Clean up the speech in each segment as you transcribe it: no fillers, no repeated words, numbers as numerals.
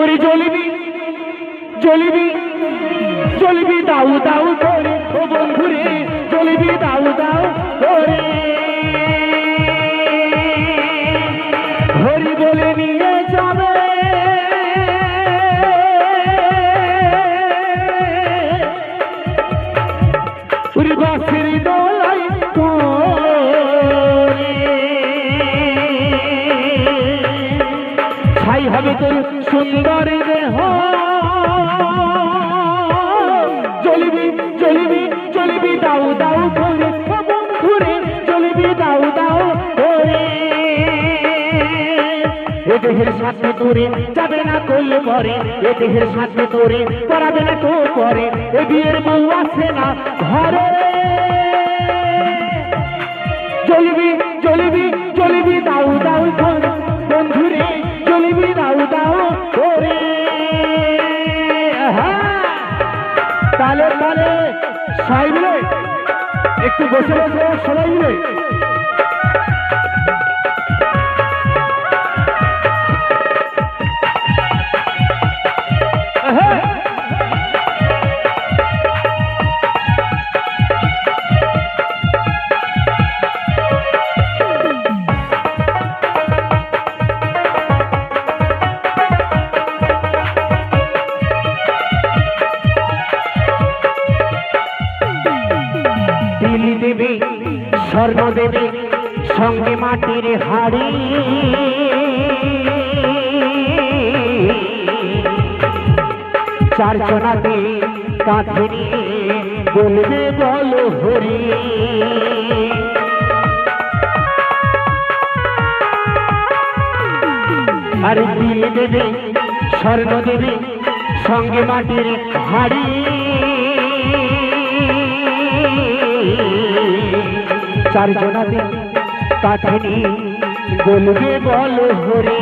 ওরে জ্বলবি জ্বলবি জ্বলবি দাউ দাউ করে ও বন্ধুরে জ্বলবি দাউ দাউ করে হরি বলে নিয়ে যাবে ওরে বাঁশির দোলাই ছাই হবে তোর সুন্দর দেহ জ্বলবি জ্বলবি জ্বলবি দাউ দাউ করে বন্ধুরে জ্বলবি দাউ দাউ করে এ দেহের সাথে তোরে যাবে না করলে পরে এ দেহের সাথে তোরে করাবে না তো পরে এ বিয়ের বউ আছে না ঘরে জ্বলবি জ্বলবি জ্বলবি দাউ দাউ করে বন্ধুরে জ্বলবি দাউ দাউ করে তালে তালে সবাই মিলে একটু বসে বসে সবাই মিলে দেবে স্বর্ণ দেবে সঙ্গে মাটির হাড়ি চার জনাতে কাঁধে নিয়ে বলবে বলো হরি আর দিয়ে দেবে স্বর্ণ দেবে সঙ্গে মাটির হাড়ি চার জনাতে কাঁধে বলবে বলো হরি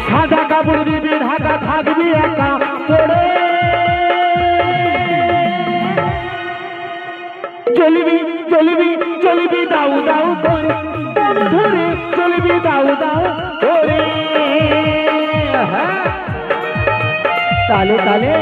সাদা কাপড় দিবে ঢাকা থাকবে একা পড়ে চলবি চলবি চলবি দাউ দাউ করে ধরে চলবি দাউ দাউ করে তালে তালে